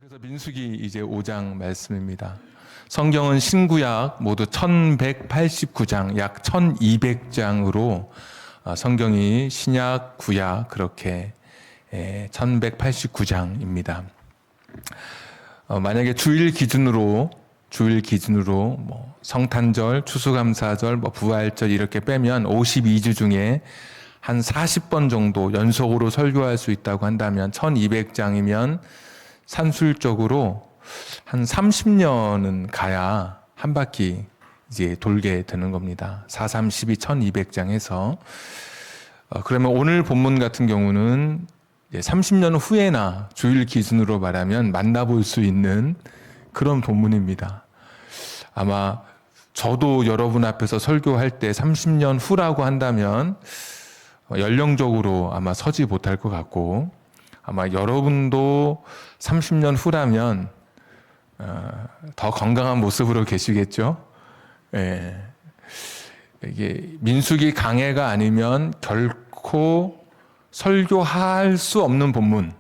그래서 민수기 이제 5장 말씀입니다. 성경은 신구약 모두 1189장, 약 1200장으로 성경이 신약, 구약 그렇게 1189장입니다. 만약에 주일 기준으로 뭐 성탄절, 추수감사절, 뭐 부활절 이렇게 빼면 52주 중에 한 40번 정도 연속으로 설교할 수 있다고 한다면 1200장이면 산술적으로 한 30년은 가야 한 바퀴 이제 돌게 되는 겁니다. 4, 3, 12, 1200장 해서. 그러면 오늘 본문 같은 경우는 30년 후에나 주일 기준으로 말하면 만나볼 수 있는 그런 본문입니다. 아마 저도 여러분 앞에서 설교할 때 30년 후라고 한다면 연령적으로 아마 서지 못할 것 같고, 아마 여러분도 30년 후라면 더 건강한 모습으로 계시겠죠? 예. 이게 민수기 강해가 아니면 결코 설교할 수 없는 본문,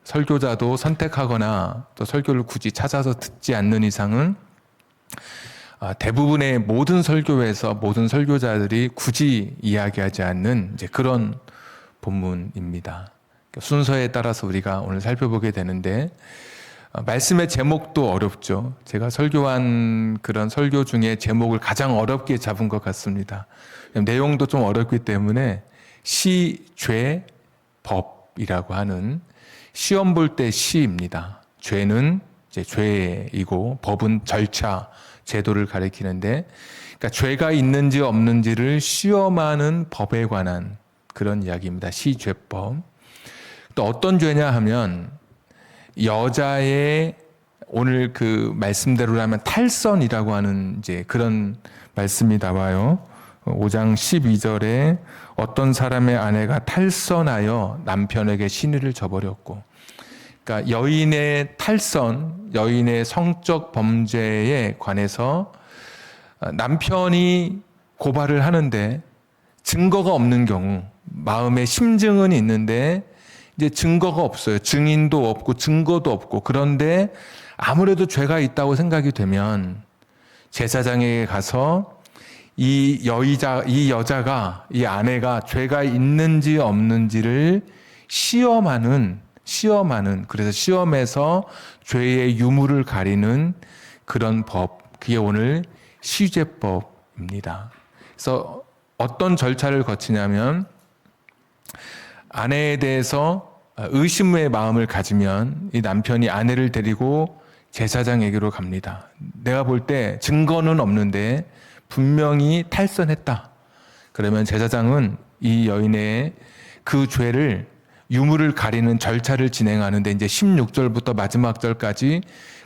설교자도 선택하거나 또 설교를 굳이 찾아서 듣지 않는 이상은 대부분의 모든 설교에서 모든 설교자들이 굳이 이야기하지 않는 이제 그런 본문입니다. 순서에 따라서 우리가 오늘 살펴보게 되는데, 말씀의 제목도 어렵죠. 제가 설교한 그런 설교 중에 제목을 가장 어렵게 잡은 것 같습니다. 내용도 좀 어렵기 때문에 시, 죄, 법이라고 하는, 시험 볼 때 시입니다. 죄는 이제 죄이고 법은 절차, 제도를 가리키는데, 그러니까 죄가 있는지 없는지를 시험하는 법에 관한 그런 이야기입니다. 시죄법. 또 어떤 죄냐 하면 여자의, 오늘 그 말씀대로라면 탈선이라고 하는 이제 그런 말씀이 나와요. 5장 12절에 어떤 사람의 아내가 탈선하여 남편에게 시누를 저버렸고, 그러니까 여인의 탈선, 여인의 성적 범죄에 관해서 남편이 고발을 하는데 증거가 없는 경우, 마음에 심증은 있는데 이제 증거가 없어요. 증인도 없고 증거도 없고, 그런데 아무래도 죄가 있다고 생각이 되면 제사장에게 가서 이 여자가, 이 아내가 죄가 있는지 없는지를 시험하는, 그래서 시험에서 죄의 유무를 가리는 그런 법, 그게 오늘 시죄법입니다. 그래서 어떤 절차를 거치냐면, 아내에 대해서 의심의 마음을 가지면 이 남편이 아내를 데리고 제사장에게로 갑니다. 내가 볼 때 증거는 없는데 분명히 탈선했다. 그러면 제사장은 이 여인의 그 죄를, 유무를 가리는 절차를 진행하는데, 이제 16절부터 마지막 절까지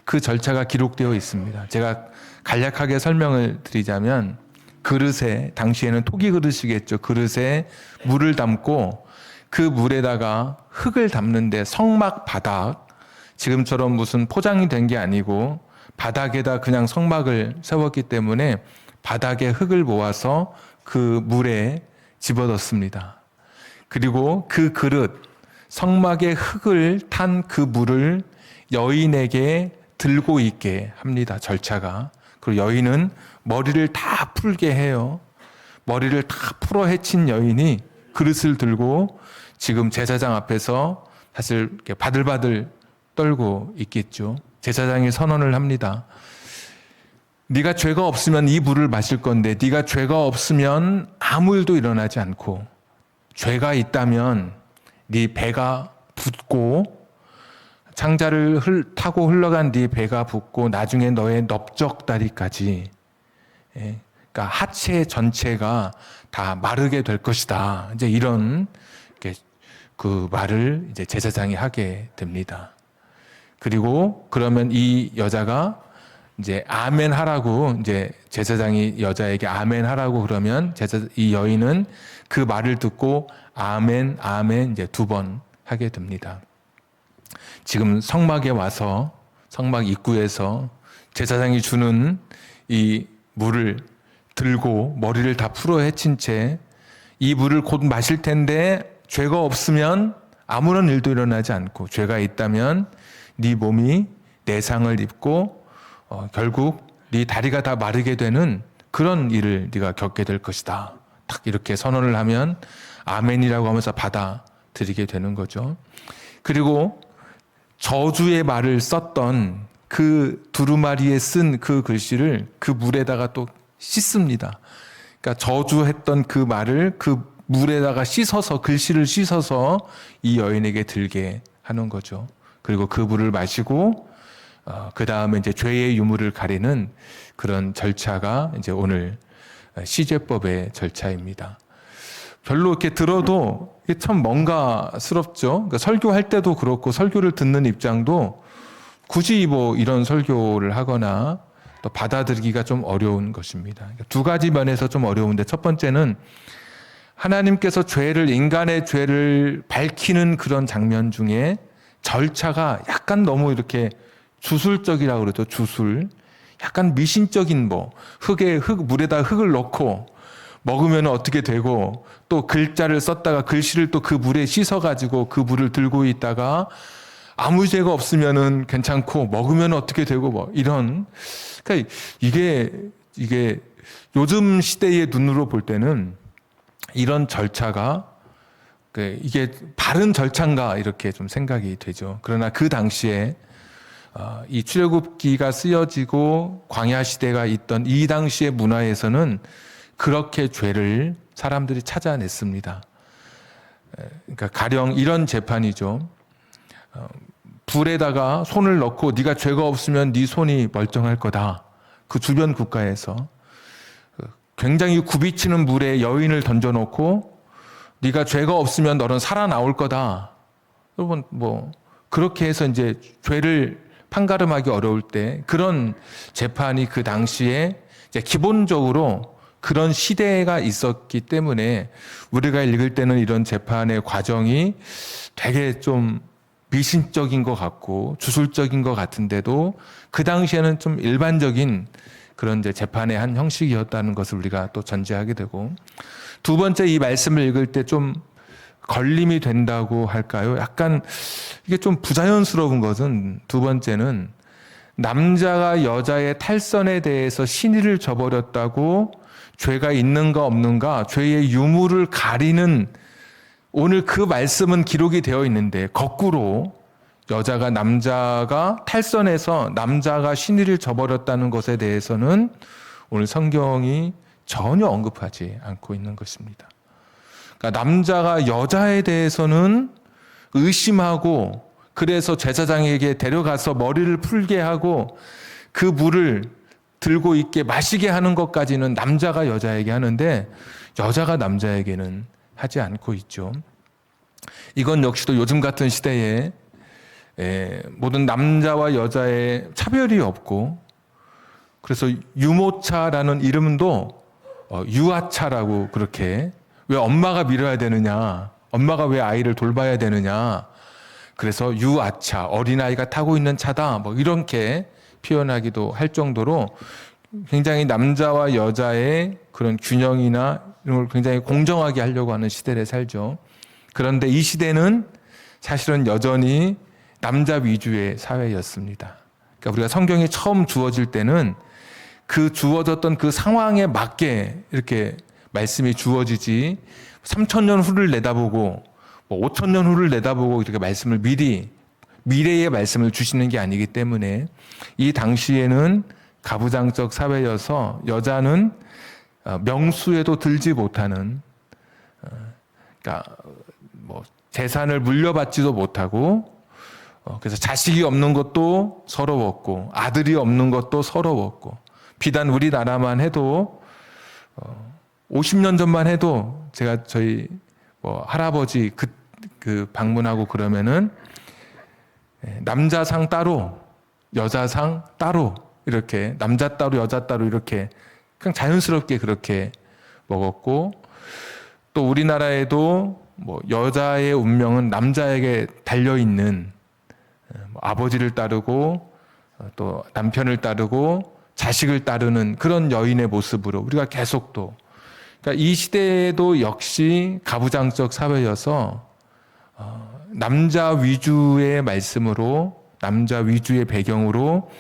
그 절차가 기록되어 있습니다. 제가 간략하게 설명을 드리자면, 그릇에, 당시에는 토기 그릇이겠죠. 그릇에 물을 담고 그 물에다가 흙을 담는데, 성막 바닥, 지금처럼 무슨 포장이 된 게 아니고 바닥에다 그냥 성막을 세웠기 때문에 바닥에 흙을 모아서 그 물에 집어넣습니다. 그리고 그 그릇, 성막에 흙을 탄 그 물을 여인에게 들고 있게 합니다. 절차가. 그리고 여인은 머리를 다 풀게 해요. 머리를 다 풀어 헤친 여인이 그릇을 들고 지금 제사장 앞에서 사실 이렇게 바들바들 떨고 있겠죠. 제사장이 선언을 합니다. 네가 죄가 없으면 이 물을 마실 건데, 네가 죄가 없으면 아무 일도 일어나지 않고, 죄가 있다면 네 배가 붓고, 창자를 타고 흘러간 네 배가 붓고, 나중에 너의 넓적다리까지, 그러니까 하체 전체가 다 마르게 될 것이다. 이제 이런 그 말을 이제 제사장이 하게 됩니다. 그리고 그러면 이 여자가 이제 아멘 하라고, 이제 제사장이 여자에게 아멘 하라고 그러면 이 여인은 그 말을 듣고 아멘, 아멘 이제 2번 하게 됩니다. 지금 성막에 와서, 성막 입구에서 제사장이 주는 이 물을 들고 머리를 다 풀어 헤친 채 이 물을 곧 마실 텐데, 죄가 없으면 아무런 일도 일어나지 않고, 죄가 있다면 네 몸이 내상을 입고 결국 네 다리가 다 마르게 되는 그런 일을 네가 겪게 될 것이다. 딱 이렇게 선언을 하면 아멘이라고 하면서 받아들이게 되는 거죠. 그리고 저주의 말을 썼던 그 두루마리에 쓴 그 글씨를 그 물에다가 또 씻습니다. 그러니까 저주했던 그 말을 그 물에다가 씻어서, 글씨를 씻어서 이 여인에게 들게 하는 거죠. 그리고 그 물을 마시고 그 다음에 이제 죄의 유무를 가리는 그런 절차가 이제 오늘 시제법의 절차입니다. 별로 이렇게 들어도 이게 참 뭔가스럽죠. 그러니까 설교할 때도 그렇고 설교를 듣는 입장도 굳이 뭐 이런 설교를 하거나 또 받아들이기가 좀 어려운 것입니다. 그러니까 두 가지 면에서 좀 어려운데, 첫 번째는 하나님께서 인간의 죄를 밝히는 그런 장면 중에 절차가 약간 너무 이렇게 주술적이라고 그러죠. 주술. 약간 미신적인 물에다 흙을 넣고 먹으면 어떻게 되고, 또 글자를 썼다가 글씨를 또 그 물에 씻어가지고 그 물을 들고 있다가 아무 죄가 없으면은 괜찮고 먹으면 어떻게 되고 뭐 이런. 그러니까 이게 요즘 시대의 눈으로 볼 때는 이런 절차가 이게 바른 절차인가 이렇게 좀 생각이 되죠. 그러나 그 당시에 이 출애굽기가 쓰여지고 광야 시대가 있던 이 당시의 문화에서는 그렇게 죄를 사람들이 찾아냈습니다. 그러니까 가령 이런 재판이죠. 불에다가 손을 넣고 네가 죄가 없으면 네 손이 멀쩡할 거다. 그 주변 국가에서 굉장히 굽이치는 물에 여인을 던져놓고 네가 죄가 없으면 너는 살아나올 거다. 여러분 그렇게 해서 이제 죄를 판가름하기 어려울 때 그런 재판이 그 당시에 이제 기본적으로 그런 시대가 있었기 때문에 우리가 읽을 때는 이런 재판의 과정이 되게 좀 미신적인 것 같고 주술적인 것 같은데도 그 당시에는 좀 일반적인 그런 이제 재판의 한 형식이었다는 것을 우리가 또 전제하게 되고, 두 번째 이 말씀을 읽을 때 좀 걸림이 된다고 할까요? 약간 이게 좀 부자연스러운 것은, 두 번째는 남자가 여자의 탈선에 대해서 신의를 저버렸다고 죄가 있는가 없는가, 죄의 유무를 가리는, 오늘 그 말씀은 기록이 되어 있는데 거꾸로 남자가 탈선해서 남자가 신의를 저버렸다는 것에 대해서는 오늘 성경이 전혀 언급하지 않고 있는 것입니다. 그러니까 남자가 여자에 대해서는 의심하고 그래서 제사장에게 데려가서 머리를 풀게 하고 그 물을 들고 있게 마시게 하는 것까지는 남자가 여자에게 하는데 여자가 남자에게는 하지 않고 있죠. 이건 역시도 요즘 같은 시대에 모든 남자와 여자의 차별이 없고, 그래서 유모차라는 이름도 유아차라고, 그렇게 왜 엄마가 밀어야 되느냐, 엄마가 왜 아이를 돌봐야 되느냐, 그래서 유아차, 어린아이가 타고 있는 차다, 뭐 이렇게 표현하기도 할 정도로 굉장히 남자와 여자의 그런 균형이나 이런 걸 굉장히 공정하게 하려고 하는 시대에 살죠. 그런데 이 시대는 사실은 여전히 남자 위주의 사회였습니다. 그러니까 우리가 성경이 처음 주어질 때는 그 주어졌던 그 상황에 맞게 이렇게 말씀이 주어지지, 3,000년 후를 내다보고 5,000년 후를 내다보고 이렇게 말씀을 미래의 말씀을 주시는 게 아니기 때문에, 이 당시에는 가부장적 사회여서 여자는 명수에도 들지 못하는, 그러니까 재산을 물려받지도 못하고, 그래서 자식이 없는 것도 서러웠고 아들이 없는 것도 서러웠고, 비단 우리나라만 해도 50년 전만 해도 제가 저희 할아버지 그 방문하고 그러면은 남자상 따로 여자상 따로, 이렇게 남자 따로 여자 따로 이렇게 그냥 자연스럽게 그렇게 먹었고, 또 우리나라에도 여자의 운명은 남자에게 달려있는, 아버지를 따르고 또 남편을 따르고 자식을 따르는 그런 여인의 모습으로 우리가 계속 또, 그러니까 이 시대에도 역시 가부장적 사회여서 남자 위주의 말씀으로 남자 위주의 배경으로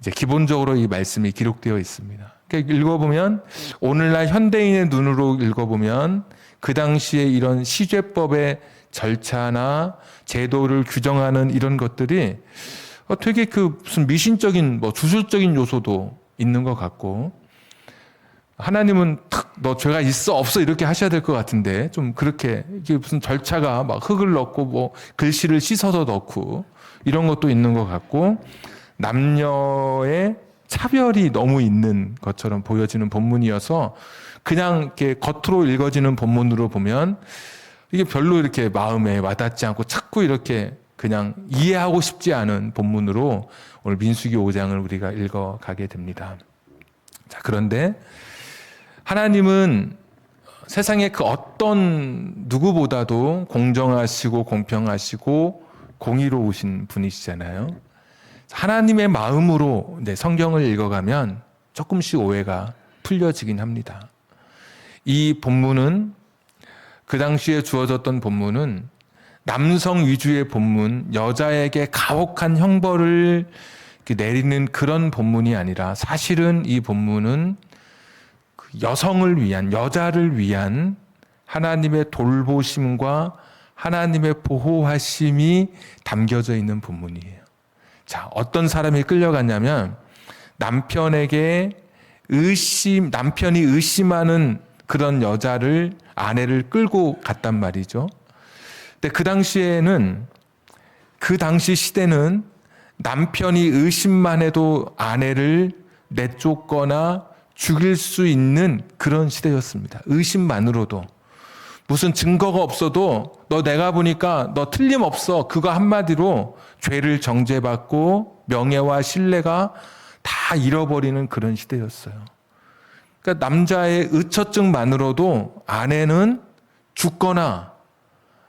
이제 기본적으로 이 말씀이 기록되어 있습니다. 그러니까 읽어보면 오늘날 현대인의 눈으로 읽어보면 그 당시에 이런 시죄법의 절차나 제도를 규정하는 이런 것들이 되게 그 무슨 미신적인 뭐 주술적인 요소도 있는 것 같고, 하나님은 탁 너 죄가 있어 없어 이렇게 하셔야 될 것 같은데 좀 그렇게 이게 무슨 절차가 막 흙을 넣고 뭐 글씨를 씻어서 넣고 이런 것도 있는 것 같고, 남녀의 차별이 너무 있는 것처럼 보여지는 본문이어서 그냥 이렇게 겉으로 읽어지는 본문으로 보면 이게 별로 이렇게 마음에 와닿지 않고 자꾸 이렇게 그냥 이해하고 싶지 않은 본문으로 오늘 민수기 5장을 우리가 읽어가게 됩니다. 자, 그런데 하나님은 세상의 그 어떤 누구보다도 공정하시고 공평하시고 공의로우신 분이시잖아요. 하나님의 마음으로 이제 성경을 읽어가면 조금씩 오해가 풀려지긴 합니다. 이 본문은 그 당시에 주어졌던 본문은 남성 위주의 본문, 여자에게 가혹한 형벌을 내리는 그런 본문이 아니라 사실은 이 본문은 여성을 위한, 여자를 위한 하나님의 돌보심과 하나님의 보호하심이 담겨져 있는 본문이에요. 자, 어떤 사람이 끌려갔냐면 남편이 의심하는 그런 여자를, 아내를 끌고 갔단 말이죠. 근데 그 당시 시대는 남편이 의심만 해도 아내를 내쫓거나 죽일 수 있는 그런 시대였습니다. 의심만으로도. 무슨 증거가 없어도 너 내가 보니까 너 틀림없어. 그거 한마디로 죄를 정죄받고 명예와 신뢰가 다 잃어버리는 그런 시대였어요. 그러니까 남자의 의처증만으로도 아내는 죽거나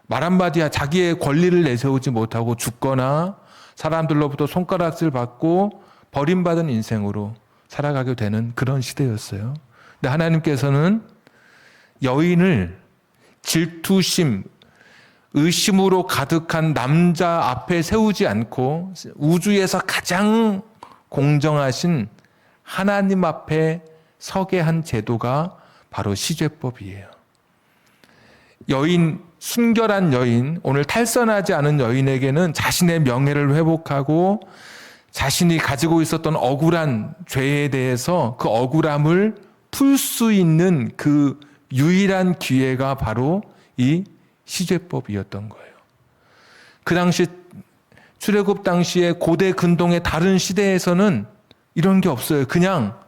말 한마디야 자기의 권리를 내세우지 못하고 죽거나 사람들로부터 손가락질 받고 버림받은 인생으로 살아가게 되는 그런 시대였어요. 근데 하나님께서는 여인을 질투심, 의심으로 가득한 남자 앞에 세우지 않고 우주에서 가장 공정하신 하나님 앞에 서게 한 제도가 바로 시죄법이에요. 여인, 순결한 여인, 오늘 탈선하지 않은 여인에게는 자신의 명예를 회복하고 자신이 가지고 있었던 억울한 죄에 대해서 그 억울함을 풀 수 있는 그 유일한 기회가 바로 이 시죄법이었던 거예요. 그 당시 출애굽 당시에 고대 근동의 다른 시대에서는 이런 게 없어요. 그냥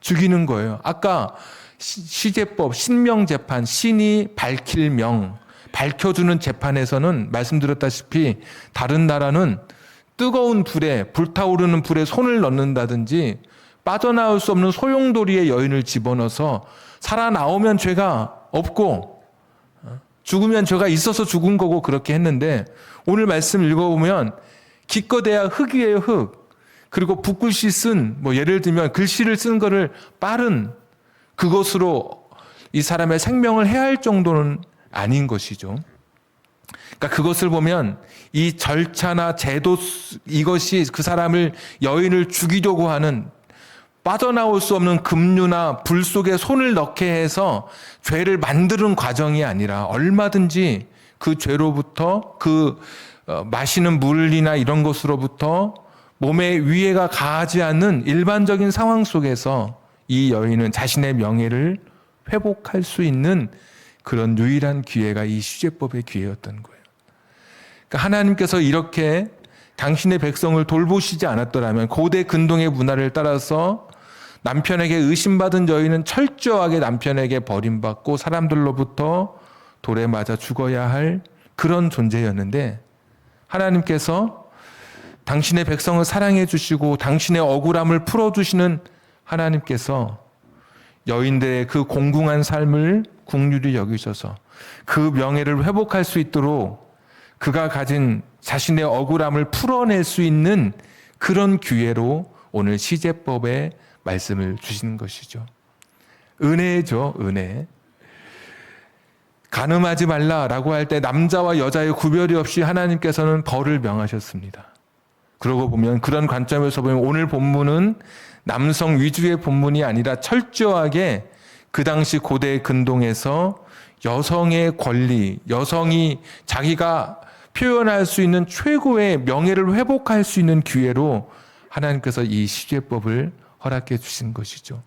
죽이는 거예요. 아까 시죄법, 신명재판, 신이 밝힐 명, 밝혀주는 재판에서는 말씀드렸다시피 다른 나라는 뜨거운 불에, 불타오르는 불에 손을 넣는다든지 빠져나올 수 없는 소용돌이에 여인을 집어넣어서 살아나오면 죄가 없고 죽으면 죄가 있어서 죽은 거고 그렇게 했는데, 오늘 말씀 읽어보면 기껏해야 흙이에요, 흙. 그리고 붓글씨 뭐 예를 들면 글씨를 쓴 거를 빠른 그것으로 이 사람의 생명을 해할 정도는 아닌 것이죠. 그러니까 그것을 보면 이 절차나 제도, 이것이 그 사람을, 여인을 죽이려고 하는, 빠져나올 수 없는 급류나 불 속에 손을 넣게 해서 죄를 만드는 과정이 아니라 얼마든지 그 죄로부터, 마시는 물이나 이런 것으로부터 몸에 위해가 가하지 않는 일반적인 상황 속에서 이 여인은 자신의 명예를 회복할 수 있는 그런 유일한 기회가 이 시죄법의 기회였던 거예요. 그러니까 하나님께서 이렇게 당신의 백성을 돌보시지 않았더라면 고대 근동의 문화를 따라서 남편에게 의심받은 여인은 철저하게 남편에게 버림받고 사람들로부터 돌에 맞아 죽어야 할 그런 존재였는데, 하나님께서 당신의 백성을 사랑해 주시고 당신의 억울함을 풀어주시는 하나님께서 여인들의 그 공공한 삶을 긍휼히 여기셔서 그 명예를 회복할 수 있도록 그가 가진 자신의 억울함을 풀어낼 수 있는 그런 기회로 오늘 시죄법의 말씀을 주시는 것이죠. 은혜죠, 은혜. 간음하지 말라라고 할 때 남자와 여자의 구별이 없이 하나님께서는 벌을 명하셨습니다. 그러고 보면 그런 관점에서 보면 오늘 본문은 남성 위주의 본문이 아니라 철저하게 그 당시 고대 근동에서 여성의 권리, 여성이 자기가 표현할 수 있는 최고의 명예를 회복할 수 있는 기회로 하나님께서 이 시제법을 허락해 주신 것이죠.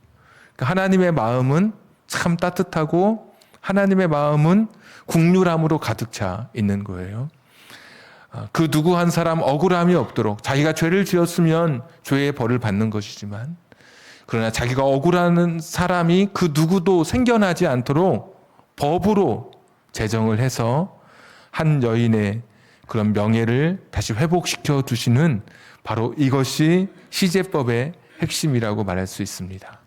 하나님의 마음은 참 따뜻하고 하나님의 마음은 국률함으로 가득 차 있는 거예요. 그 누구 한 사람 억울함이 없도록, 자기가 죄를 지었으면 죄의 벌을 받는 것이지만, 그러나 자기가 억울한 사람이 그 누구도 생겨나지 않도록 법으로 제정을 해서 한 여인의 그런 명예를 다시 회복시켜 주시는, 바로 이것이 시제법의 핵심이라고 말할 수 있습니다.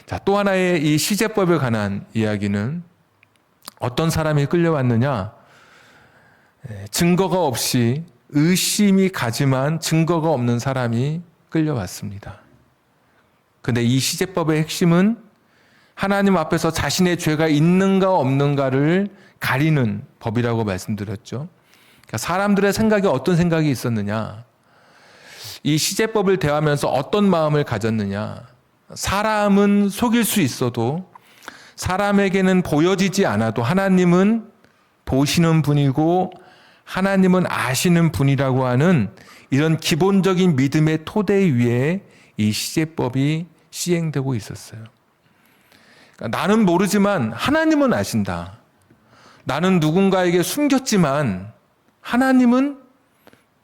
자, 또 하나의 이 시제법에 관한 이야기는 어떤 사람이 끌려왔느냐? 증거가 없이 의심이 가지만 증거가 없는 사람이 끌려왔습니다. 근데 이 시제법의 핵심은 하나님 앞에서 자신의 죄가 있는가 없는가를 가리는 법이라고 말씀드렸죠. 그러니까 사람들의 생각에 어떤 생각이 있었느냐? 이 시제법을 대하면서 어떤 마음을 가졌느냐? 사람은 속일 수 있어도 사람에게는 보여지지 않아도 하나님은 보시는 분이고 하나님은 아시는 분이라고 하는 이런 기본적인 믿음의 토대 위에 이 시제법이 시행되고 있었어요. 그러니까 나는 모르지만 하나님은 아신다. 나는 누군가에게 숨겼지만 하나님은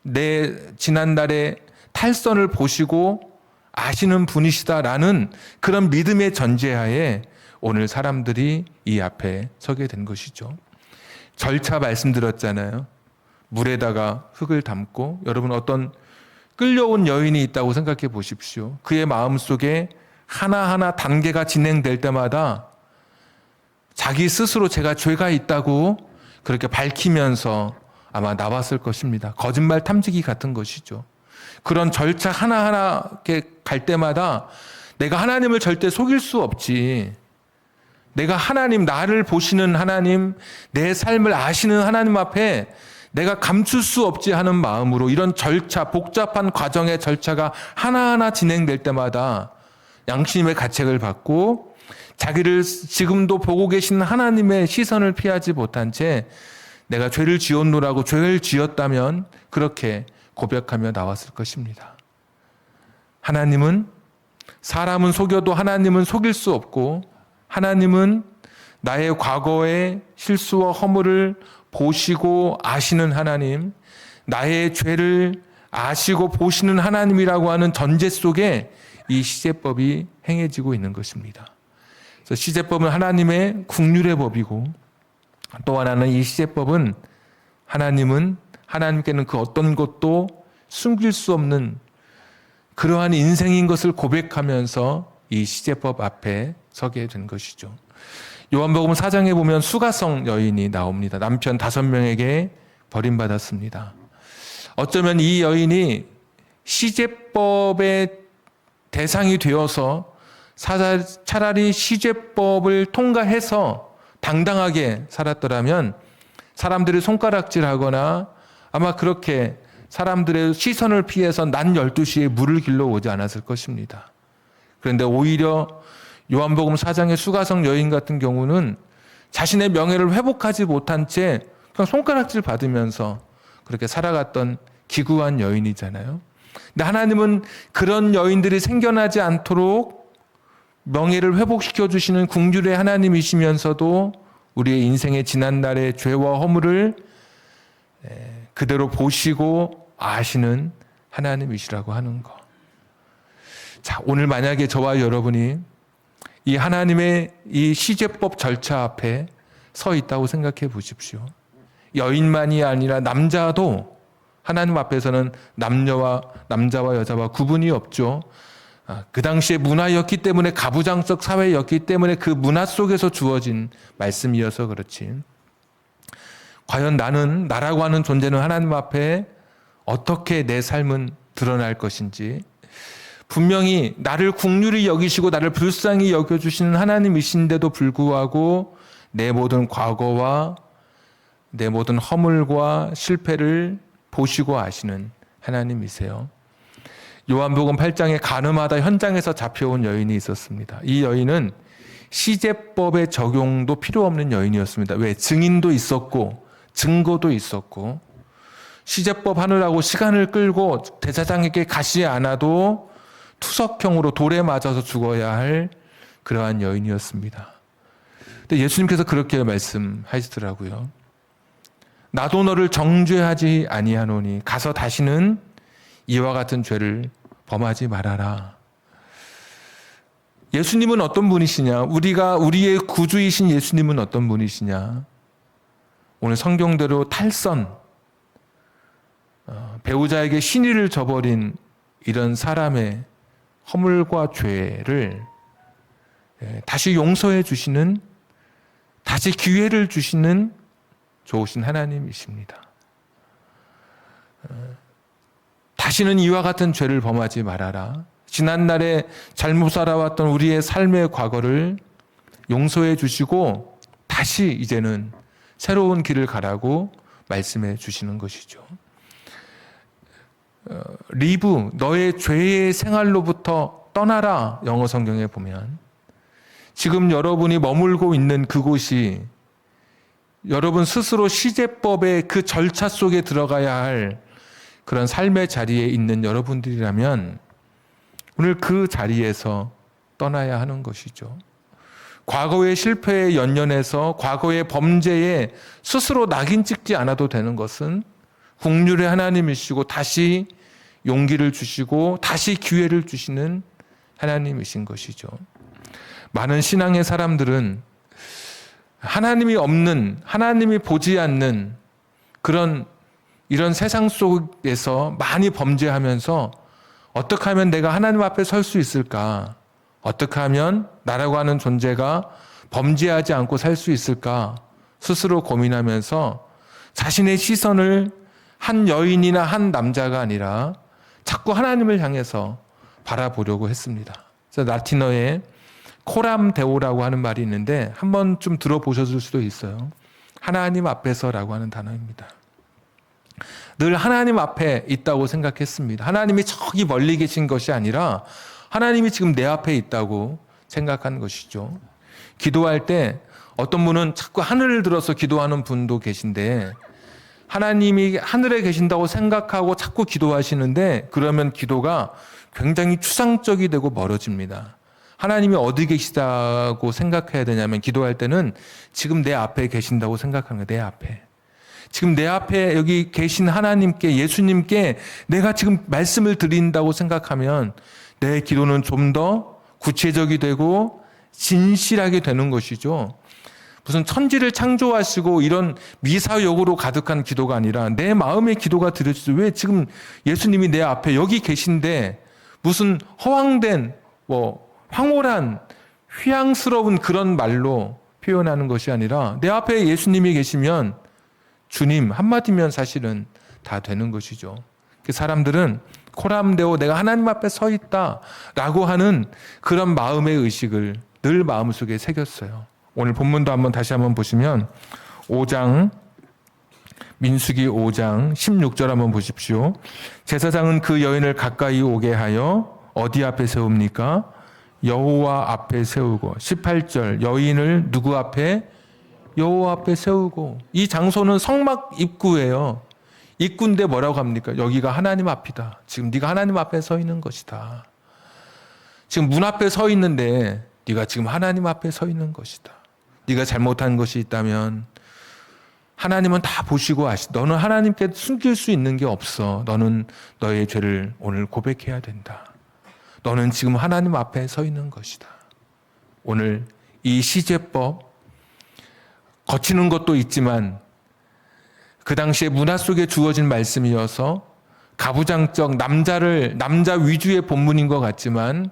내 지난날의 탈선을 보시고 아시는 분이시다라는 그런 믿음의 전제하에 오늘 사람들이 이 앞에 서게 된 것이죠. 절차 말씀드렸잖아요. 물에다가 흙을 담고, 여러분 어떤 끌려온 여인이 있다고 생각해 보십시오. 그의 마음속에 하나하나 단계가 진행될 때마다 자기 스스로 제가 죄가 있다고 그렇게 밝히면서 아마 나왔을 것입니다. 거짓말 탐지기 같은 것이죠. 그런 절차 하나하나 갈 때마다 내가 하나님을 절대 속일 수 없지. 내가 하나님, 나를 보시는 하나님, 내 삶을 아시는 하나님 앞에 내가 감출 수 없지 하는 마음으로 이런 절차, 복잡한 과정의 절차가 하나하나 진행될 때마다 양심의 가책을 받고 자기를 지금도 보고 계신 하나님의 시선을 피하지 못한 채 내가 죄를 지었노라고 죄를 지었다면 그렇게 고백하며 나왔을 것입니다. 하나님은, 사람은 속여도 하나님은 속일 수 없고 하나님은 나의 과거의 실수와 허물을 보시고 아시는 하나님, 나의 죄를 아시고 보시는 하나님이라고 하는 전제 속에 이 시제법이 행해지고 있는 것입니다. 그래서 시제법은 하나님의 국률의 법이고, 또 하나는 이 시제법은 하나님께는 그 어떤 것도 숨길 수 없는 그러한 인생인 것을 고백하면서 이 시제법 앞에 서게 된 것이죠. 요한복음 4장에 보면 수가성 여인이 나옵니다. 남편 5명에게 버림받았습니다. 어쩌면 이 여인이 시제법의 대상이 되어서 차라리 시제법을 통과해서 당당하게 살았더라면 사람들이 손가락질하거나 아마 그렇게 사람들의 시선을 피해서 낮 12시에 물을 길러 오지 않았을 것입니다. 그런데 오히려 요한복음 4장의 수가성 여인 같은 경우는 자신의 명예를 회복하지 못한 채 그냥 손가락질 받으면서 그렇게 살아갔던 기구한 여인이잖아요. 근데 하나님은 그런 여인들이 생겨나지 않도록 명예를 회복시켜 주시는 긍휼의 하나님이시면서도 우리의 인생의 지난날의 죄와 허물을 그대로 보시고 아시는 하나님이시라고 하는 것. 자, 오늘 만약에 저와 여러분이 이 하나님의 이 시제법 절차 앞에 서 있다고 생각해 보십시오. 여인만이 아니라 남자도 하나님 앞에서는 남자와 여자와 구분이 없죠. 그 당시의 문화였기 때문에, 가부장적 사회였기 때문에 그 문화 속에서 주어진 말씀이어서 그렇지. 과연 나라고 하는 존재는 하나님 앞에 어떻게 내 삶은 드러날 것인지, 분명히 나를 긍휼히 여기시고 나를 불쌍히 여겨주시는 하나님이신데도 불구하고 내 모든 과거와 내 모든 허물과 실패를 보시고 아시는 하나님이세요. 요한복음 8장에 가늠하다 현장에서 잡혀온 여인이 있었습니다. 이 여인은 시제법의 적용도 필요 없는 여인이었습니다. 왜? 증인도 있었고 증거도 있었고 시제법 하느라고 시간을 끌고 대제사장에게 가지 않아도 투석형으로 돌에 맞아서 죽어야 할 그러한 여인이었습니다. 근데 예수님께서 그렇게 말씀하시더라고요. 나도 너를 정죄하지 아니하노니 가서 다시는 이와 같은 죄를 범하지 말아라. 예수님은 어떤 분이시냐? 우리의 구주이신 예수님은 어떤 분이시냐? 오늘 성경대로 탈선, 배우자에게 신의를 저버린 이런 사람의 허물과 죄를 다시 용서해 주시는, 다시 기회를 주시는 좋으신 하나님이십니다. 다시는 이와 같은 죄를 범하지 말아라. 지난날에 잘못 살아왔던 우리의 삶의 과거를 용서해 주시고 다시 이제는 새로운 길을 가라고 말씀해 주시는 것이죠. 리브, 너의 죄의 생활로부터 떠나라. 영어 성경에 보면 지금 여러분이 머물고 있는 그곳이 여러분 스스로 시제법의 그 절차 속에 들어가야 할 그런 삶의 자리에 있는 여러분들이라면 오늘 그 자리에서 떠나야 하는 것이죠. 과거의 실패에 연연해서 과거의 범죄에 스스로 낙인 찍지 않아도 되는 것은 긍휼의 하나님이시고 다시 용기를 주시고 다시 기회를 주시는 하나님이신 것이죠. 많은 신앙의 사람들은 하나님이 없는, 하나님이 보지 않는 이런 세상 속에서 많이 범죄하면서 어떻게 하면 내가 하나님 앞에 설 수 있을까? 어떻게 하면 나라고 하는 존재가 범죄하지 않고 살 수 있을까? 스스로 고민하면서 자신의 시선을 한 여인이나 한 남자가 아니라 자꾸 하나님을 향해서 바라보려고 했습니다. 그래서 라틴어에 코람 데오라고 하는 말이 있는데 한번 좀 들어보셨을 수도 있어요. 하나님 앞에서라고 하는 단어입니다. 늘 하나님 앞에 있다고 생각했습니다. 하나님이 저기 멀리 계신 것이 아니라 하나님이 지금 내 앞에 있다고 생각하는 것이죠. 기도할 때 어떤 분은 자꾸 하늘을 들어서 기도하는 분도 계신데 하나님이 하늘에 계신다고 생각하고 자꾸 기도하시는데 그러면 기도가 굉장히 추상적이 되고 멀어집니다. 하나님이 어디 계시다고 생각해야 되냐면 기도할 때는 지금 내 앞에 계신다고 생각하는 거예요. 내 앞에. 지금 내 앞에 여기 계신 하나님께, 예수님께 내가 지금 말씀을 드린다고 생각하면 내 기도는 좀 더 구체적이 되고 진실하게 되는 것이죠. 무슨 천지를 창조하시고 이런 미사역으로 가득한 기도가 아니라 내 마음의 기도가 드려지죠. 왜 지금 예수님이 내 앞에 여기 계신데 무슨 허황된 황홀한 휘황스러운 그런 말로 표현하는 것이 아니라 내 앞에 예수님이 계시면 주님 한마디면 사실은 다 되는 것이죠. 그 사람들은 코람데오 내가 하나님 앞에 서 있다라고 하는 그런 마음의 의식을 늘 마음속에 새겼어요. 오늘 본문도 다시 한번 보시면 5장 민수기 5장 16절 한번 보십시오. 제사장은 그 여인을 가까이 오게 하여 어디 앞에 세웁니까? 여호와 앞에 세우고 18절 여인을 누구 앞에? 여호와 앞에 세우고 이 장소는 성막 입구예요. 입구인데 뭐라고 합니까? 여기가 하나님 앞이다. 지금 네가 하나님 앞에 서 있는 것이다. 지금 문 앞에 서 있는데 네가 지금 하나님 앞에 서 있는 것이다. 네가 잘못한 것이 있다면 하나님은 다 보시고 너는 하나님께 숨길 수 있는 게 없어. 너는 너의 죄를 오늘 고백해야 된다. 너는 지금 하나님 앞에 서 있는 것이다. 오늘 이 시제법 거치는 것도 있지만 그 당시에 문화 속에 주어진 말씀이어서 가부장적 남자 위주의 본문인 것 같지만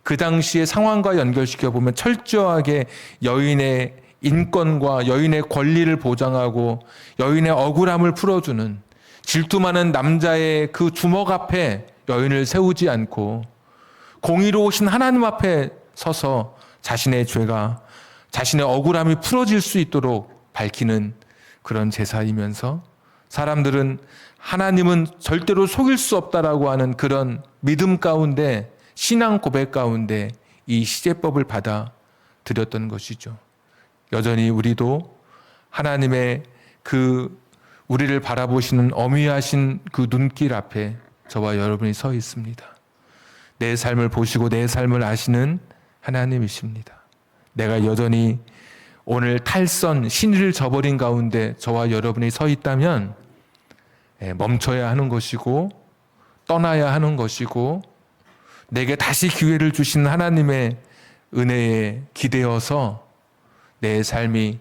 그 당시의 상황과 연결시켜 보면 철저하게 여인의 인권과 여인의 권리를 보장하고 여인의 억울함을 풀어주는 질투 많은 남자의 그 주먹 앞에 여인을 세우지 않고 공의로우신 하나님 앞에 서서 자신의 죄가 자신의 억울함이 풀어질 수 있도록 밝히는 그런 제사이면서 사람들은 하나님은 절대로 속일 수 없다라고 하는 그런 믿음 가운데, 신앙 고백 가운데 이 시제법을 받아들였던 것이죠. 여전히 우리도 하나님의 그 우리를 바라보시는 어미하신 그 눈길 앞에 저와 여러분이 서 있습니다. 내 삶을 보시고 내 삶을 아시는 하나님이십니다. 내가 여전히 오늘 탈선, 신의를 저버린 가운데 저와 여러분이 서 있다면 멈춰야 하는 것이고 떠나야 하는 것이고 내게 다시 기회를 주신 하나님의 은혜에 기대어서 내 삶이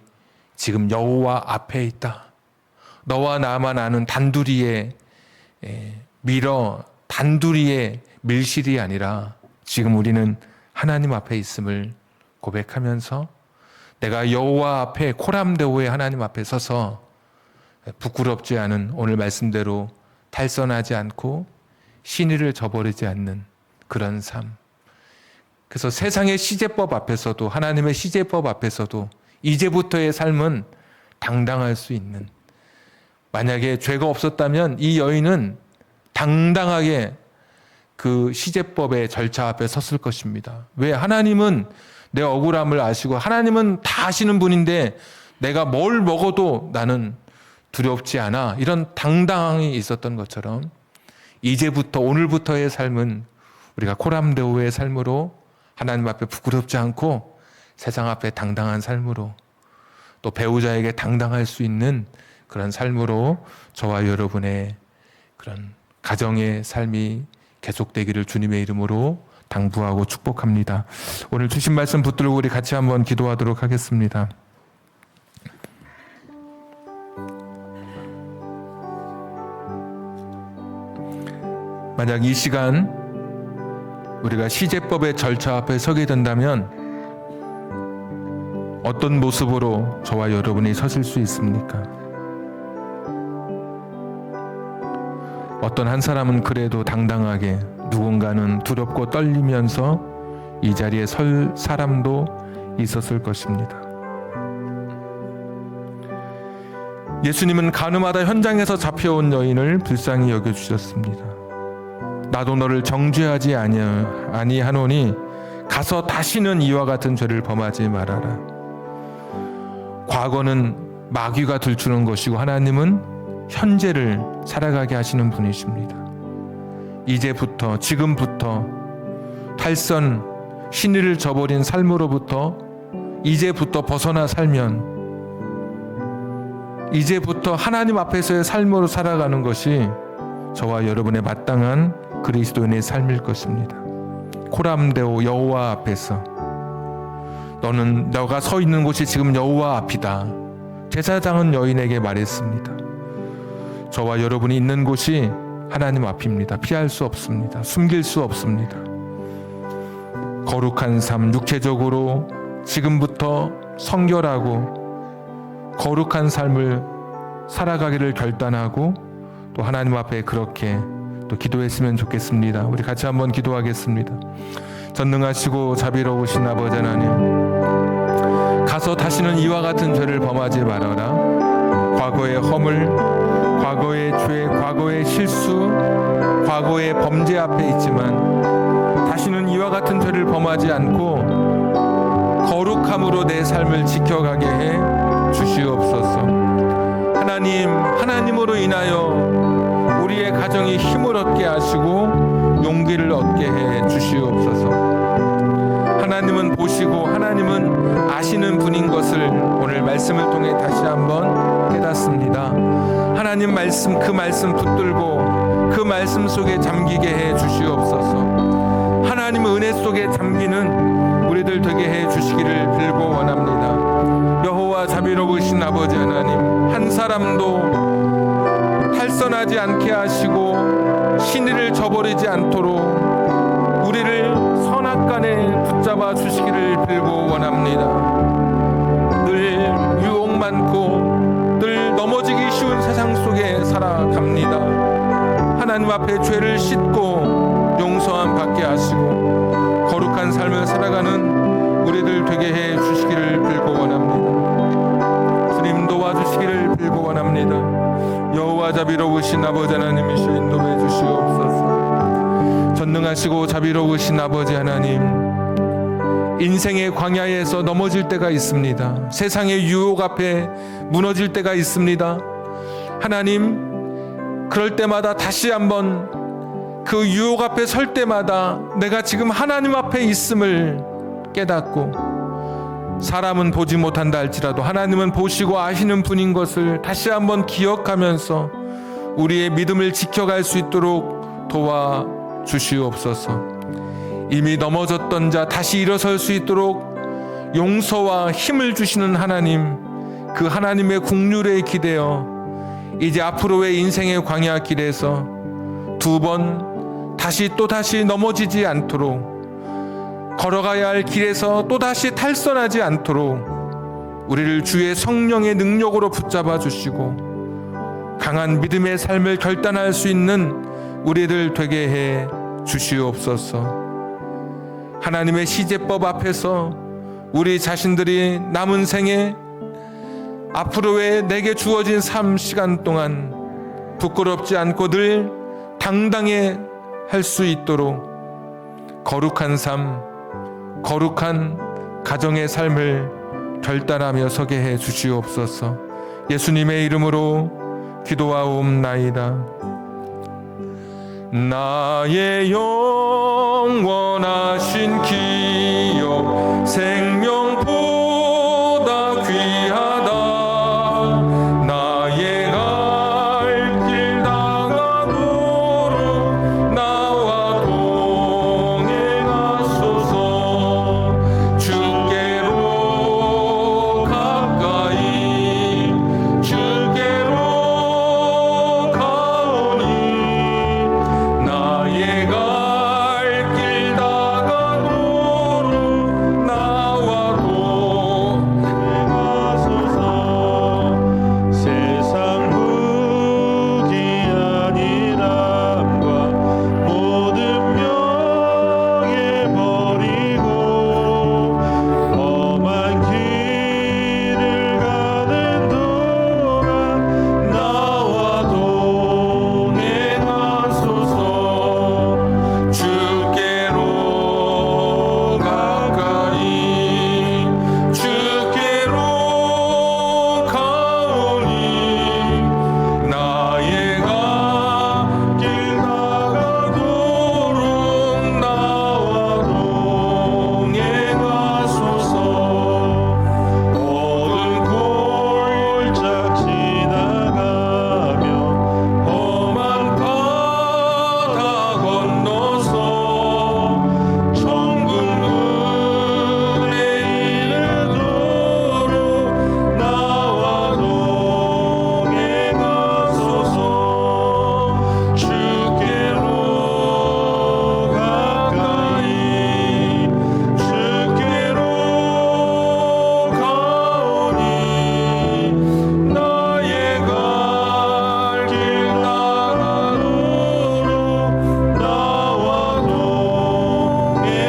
지금 여호와 앞에 있다. 너와 나만 아는 단둘이의 단둘이의 밀실이 아니라 지금 우리는 하나님 앞에 있음을 고백하면서 내가 여호와 앞에 코람데오의 하나님 앞에 서서 부끄럽지 않은 오늘 말씀대로 탈선하지 않고 신의를 저버리지 않는 그런 삶. 그래서 세상의 시제법 앞에서도 하나님의 시제법 앞에서도 이제부터의 삶은 당당할 수 있는, 만약에 죄가 없었다면 이 여인은 당당하게 그 시제법의 절차 앞에 섰을 것입니다. 왜? 하나님은 내 억울함을 아시고 하나님은 다 아시는 분인데 내가 뭘 먹어도 나는 두렵지 않아. 이런 당당함이 있었던 것처럼 이제부터 오늘부터의 삶은 우리가 코람데오의 삶으로 하나님 앞에 부끄럽지 않고 세상 앞에 당당한 삶으로 또 배우자에게 당당할 수 있는 그런 삶으로 저와 여러분의 그런 가정의 삶이 계속되기를 주님의 이름으로 당부하고 축복합니다. 오늘 주신 말씀 붙들고 우리 같이 한번 기도하도록 하겠습니다. 만약 이 시간 우리가 시제법의 절차 앞에 서게 된다면 어떤 모습으로 저와 여러분이 서실 수 있습니까? 어떤 한 사람은 그래도 당당하게, 누군가는 두렵고 떨리면서 이 자리에 설 사람도 있었을 것입니다. 예수님은 가늠하다 현장에서 잡혀온 여인을 불쌍히 여겨주셨습니다. 나도 너를 정죄하지 아니하노니 가서 다시는 이와 같은 죄를 범하지 말아라. 과거는 마귀가 들추는 것이고 하나님은 현재를 살아가게 하시는 분이십니다. 이제부터, 지금부터 탈선, 신의를 저버린 삶으로부터 이제부터 벗어나 살면 이제부터 하나님 앞에서의 삶으로 살아가는 것이 저와 여러분의 마땅한 그리스도인의 삶일 것입니다. 코람데오 여호와 앞에서 너가 서 있는 곳이 지금 여호와 앞이다. 제사장은 여인에게 말했습니다. 저와 여러분이 있는 곳이 하나님 앞입니다. 피할 수 없습니다. 숨길 수 없습니다. 거룩한 삶, 육체적으로 지금부터 성결하고 거룩한 삶을 살아가기를 결단하고 또 하나님 앞에 그렇게 또 기도했으면 좋겠습니다. 우리 같이 한번 기도하겠습니다. 전능하시고 자비로우신 아버지 하나님, 가서 다시는 이와 같은 죄를 범하지 말아라. 과거의 허물, 과거의 죄, 과거의 실수, 과거의 범죄 앞에 있지만 다시는 이와 같은 죄를 범하지 않고 거룩함으로 내 삶을 지켜가게 해 주시옵소서. 하나님으로 인하여 우리의 가정이 힘을 얻게 하시고 용기를 얻게 해 주시옵소서. 하나님은 보시고 하나님은 아시는 분인 것을 오늘 말씀을 통해 다시 한번 깨닫습니다. 하나님 말씀, 그 말씀 붙들고 그 말씀 속에 잠기게 해 주시옵소서. 하나님 은혜 속에 잠기는 우리들 되게 해 주시기를 빌고 원합니다. 여호와 자비로우신 아버지 하나님, 한 사람도 탈선하지 않게 하시고 신의를 저버리지 않도록 우리를 선악간에 붙잡아 주시기를 빌고 원합니다. 늘 유혹 많고 늘 넘어지기 쉬운 세상 속에 살아갑니다. 하나님 앞에 죄를 씻고 용서함 받게 하시고 거룩한 삶을 살아가는 우리들 되게 해 주시기를 빌고 원합니다. 주님 도와주시기를 빌고 원합니다. 여호와 자비로우신 아버지 하나님이시여 인도해 주시옵소서. 전능하시고 자비로우신 아버지 하나님, 인생의 광야에서 넘어질 때가 있습니다. 세상의 유혹 앞에 무너질 때가 있습니다. 하나님, 그럴 때마다 다시 한번 그 유혹 앞에 설 때마다 내가 지금 하나님 앞에 있음을 깨닫고, 사람은 보지 못한다 할지라도 하나님은 보시고 아시는 분인 것을 다시 한번 기억하면서 우리의 믿음을 지켜갈 수 있도록 도와주시옵소서. 이미 넘어졌던 자 다시 일어설 수 있도록 용서와 힘을 주시는 하나님, 그 하나님의 긍휼에 기대어 이제 앞으로의 인생의 광야 길에서 두 번 다시 또다시 넘어지지 않도록, 걸어가야 할 길에서 또다시 탈선하지 않도록 우리를 주의 성령의 능력으로 붙잡아 주시고 강한 믿음의 삶을 결단할 수 있는 우리들 되게 해 주시옵소서. 하나님의 시제법 앞에서 우리 자신들이 남은 생에 앞으로의 내게 주어진 삶 시간 동안 부끄럽지 않고 늘 당당해 할 수 있도록 거룩한 삶, 거룩한 가정의 삶을 결단하며 서게 해 주시옵소서. 예수님의 이름으로 기도하옵나이다. 나의 영원하신 기업 생명보다 귀하다. 나의 갈 길 다가도록 나와 동행하소서. 주께로 가까이 주께로 가오니 나의 갈 길 다가도록 나와 동행하소서. 세상 부귀한 이람과 모든 명예 버리고 험한 길을 가는 동안 나와 동행하소서. 주께로 가까이 주께로 가오니 나의 갈 길 다가도록 나와 동행하소서. 모든 골짝 지나가며 험한 바다 건너서 천국 문에 이르도록 나와 동행하소서. 주께로 가까이 주께로 가오니 나의 갈 길 다가도록 나와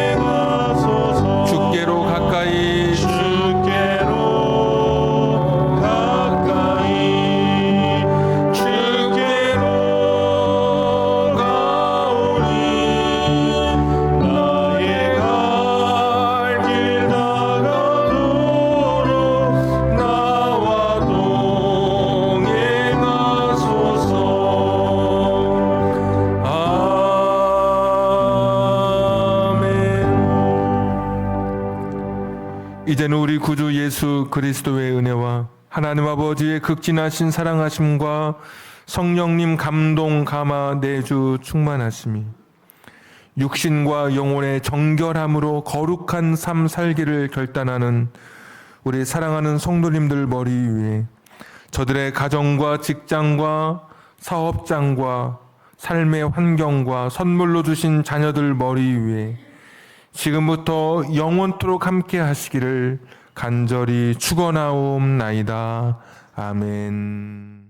동행하소서. 주께로 가까이 주께로 가까이 주께로 가오니 나의 갈 길 다가도록 나와 동행하소서. 아멘. 이제는 우리 구주 예수 그리스도의 은혜와 하나님 아버지의 극진하신 사랑하심과 성령님 감동 감화 내주 충만하심이 육신과 영혼의 정결함으로 거룩한 삶 살기를 결단하는 우리 사랑하는 성도님들 머리 위에, 저들의 가정과 직장과 사업장과 삶의 환경과 선물로 주신 자녀들 머리 위에 지금부터 영원토록 함께 하시기를 간절히 축원하옵나이다. 아멘.